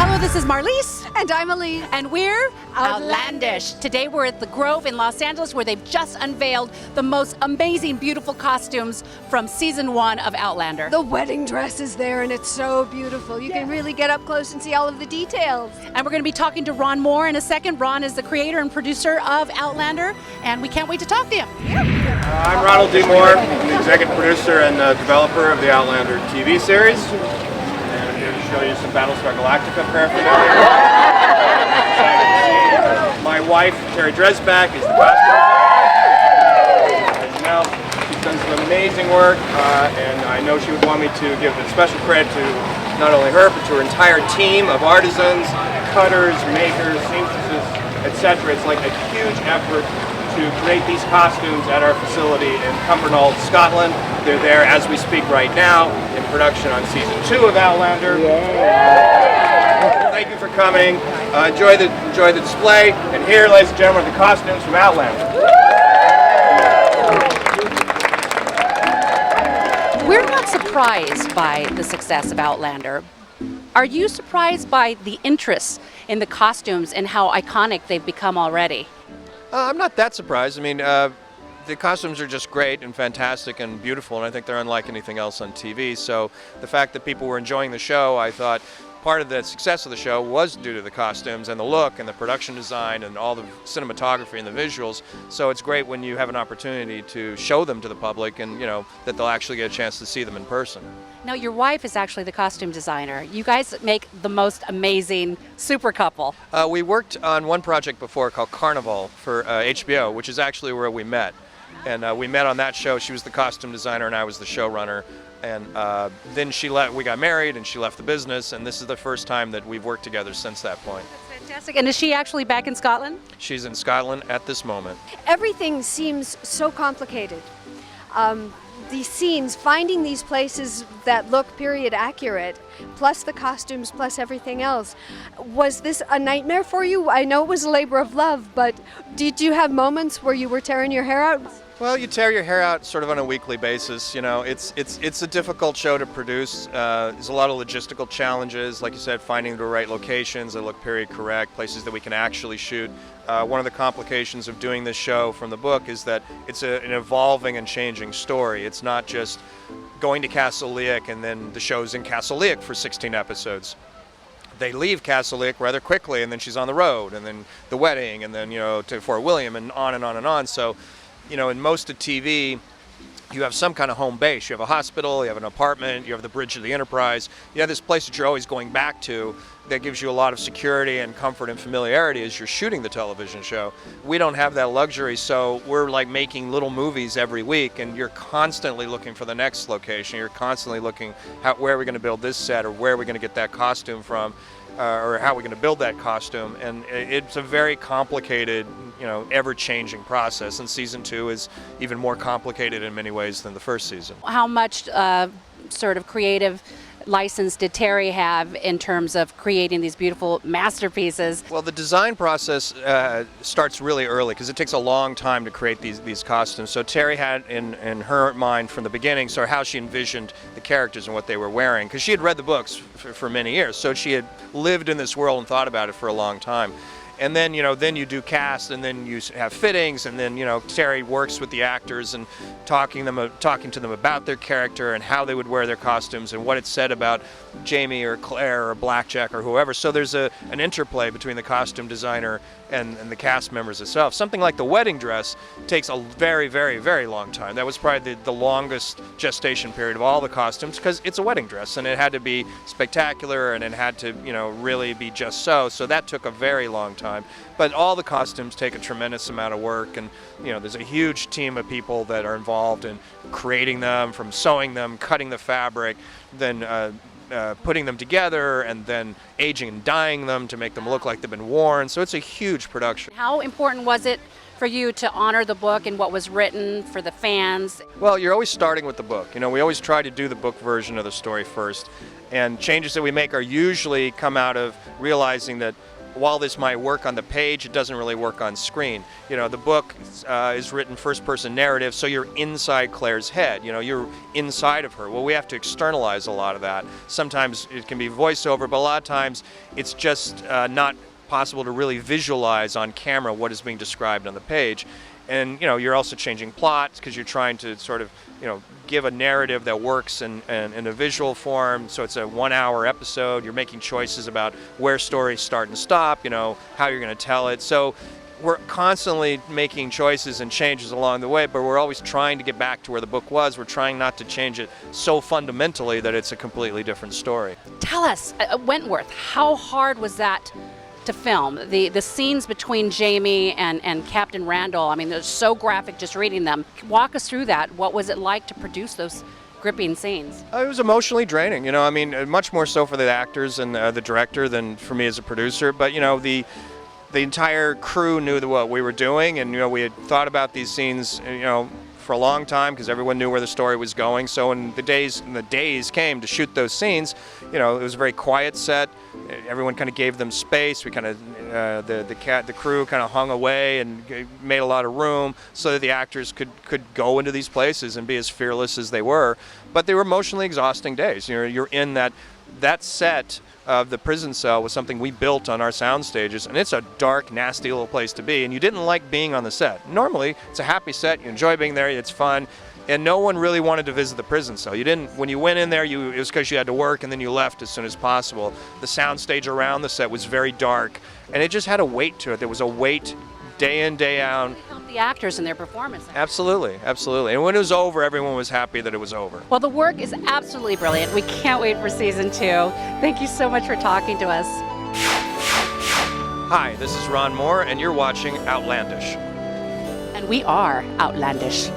Hello, this is Marlise. And I'm Elise. And we're Outlandish. Today we're at the Grove in Los Angeles where they've just unveiled the most amazing, beautiful costumes from season 1 of Outlander. The wedding dress is there and it's so beautiful. You can really get up close and see all of the details. And we're going to be talking to Ron Moore in a second. Ron is the creator and producer of Outlander, and we can't wait to talk to you. I'm Ronald D. Moore. I'm the executive producer and developer of the Outlander TV series. And I'm here to show you some Battlestar Galactica paraphernalia. My wife, Terry Dresbach, is the costume designer. As you know, she's done some amazing work, and I know she would want me to give a special credit to not only her, but to her entire team of artisans, cutters, makers, seamstresses, etc. It's like a huge effort to create these costumes at our facility in Cumbernauld, Scotland. They're there as we speak right now in production on season 2 of Outlander. Thank you for coming. Enjoy the display. And here, ladies and gentlemen, are the costumes from Outlander. We're not surprised by the success of Outlander. Are you surprised by the interest in the costumes and how iconic they've become already? I'm not that surprised. I mean, the costumes are just great and fantastic and beautiful, and I think they're unlike anything else on TV. So the fact that people were enjoying the show, I thought part of the success of the show was due to the costumes and the look and the production design and all the cinematography and the visuals. So it's great when you have an opportunity to show them to the public and, you know, that they'll actually get a chance to see them in person. Now, your wife is actually the costume designer. You guys make the most amazing super couple. We worked on one project before called Carnival for HBO, which is actually where we met. And we met on that show. She was the costume designer and I was the showrunner. And then we got married and she left the business, and this is the first time that we've worked together since that point. That's fantastic. And is she actually back in Scotland? She's in Scotland at this moment. Everything seems so complicated. These scenes, finding these places that look period accurate, plus the costumes, plus everything else. Was this a nightmare for you? I know it was a labor of love, but did you have moments where you were tearing your hair out? Well, you tear your hair out sort of on a weekly basis. You know, it's a difficult show to produce. There's a lot of logistical challenges, like you said, finding the right locations that look period correct, places that we can actually shoot. One of the complications of doing this show from the book is that it's an evolving and changing story. It's not just going to Castle Leak and then the show's in Castle Leak for 16 episodes. They leave Castle Leak rather quickly, and then she's on the road, and then the wedding, and then, you know, to Fort William, and on and on and on. So, you know, in most of TV, you have some kind of home base. You have a hospital, you have an apartment, you have the bridge of the Enterprise. You have this place that you're always going back to that gives you a lot of security and comfort and familiarity as you're shooting the television show. We don't have that luxury, so we're like making little movies every week, and you're constantly looking for the next location. You're constantly looking where are we going to build this set, or where are we going to get that costume from, or how are we going to build that costume. And it's a very complicated, you know, ever-changing process, and season 2 is even more complicated in many ways than the first season. How much sort of creative license did Terry have in terms of creating these beautiful masterpieces? Well, the design process starts really early because it takes a long time to create these costumes. So Terry had in her mind from the beginning sort of how she envisioned the characters and what they were wearing, because she had read the books for many years, so she had lived in this world and thought about it for a long time. And then, you know, then you do cast, and then you have fittings, and then, you know, Terry works with the actors and talking to them about their character and how they would wear their costumes and what it said about Jamie or Claire or Blackjack or whoever. So there's an interplay between the costume designer and the cast members itself. Something like the wedding dress takes a very, very, very long time. That was probably the longest gestation period of all the costumes, because it's a wedding dress and it had to be spectacular and it had to, you know, really be just so. So that took a very long time. But all the costumes take a tremendous amount of work, and, you know, there's a huge team of people that are involved in creating them, from sewing them, cutting the fabric, then putting them together, and then aging and dyeing them to make them look like they've been worn. So it's a huge production. How important was it for you to honor the book and what was written for the fans? Well, you're always starting with the book. You know, we always try to do the book version of the story first, and changes that we make are usually come out of realizing that while this might work on the page, it doesn't really work on screen. You know, the book is written first-person narrative, so you're inside Claire's head. You know, you're inside of her. Well, we have to externalize a lot of that. Sometimes it can be voiceover, but a lot of times it's just not possible to really visualize on camera what is being described on the page. And, you know, you're also changing plots because you're trying to sort of, you know, give a narrative that works in a visual form. So it's a 1-hour episode. You're making choices about where stories start and stop, you know, how you're going to tell it. So we're constantly making choices and changes along the way, but we're always trying to get back to where the book was. We're trying not to change it so fundamentally that it's a completely different story. Tell us, Wentworth, how hard was that to film? The scenes between Jamie and Captain Randall, I mean, they're so graphic just reading them. Walk us through that. What was it like to produce those gripping scenes? It was emotionally draining, you know, I mean, much more so for the actors and the director than for me as a producer, but, you know, the entire crew knew what we were doing, and, you know, we had thought about these scenes, you know, for a long time because everyone knew where the story was going. So when the days came to shoot those scenes, you know, it was a very quiet set. Everyone kind of gave them space. We kind of the crew kind of hung away and made a lot of room so that the actors could go into these places and be as fearless as they were. But they were emotionally exhausting days. You know, you're in that set of the prison cell was something we built on our sound stages, and it's a dark, nasty little place to be, and you didn't like being on the set. Normally, it's a happy set, you enjoy being there, it's fun, and no one really wanted to visit the prison cell. You didn't, when you went in there, it was because you had to work, and then you left as soon as possible. The sound stage around the set was very dark, and it just had a weight to it. There was a weight day in, day out. It helped the actors in their performance. Absolutely, absolutely. And when it was over, everyone was happy that it was over. Well, the work is absolutely brilliant. We can't wait for season 2. Thank you so much for talking to us. Hi, this is Ron Moore, and you're watching Outlandish. And we are Outlandish.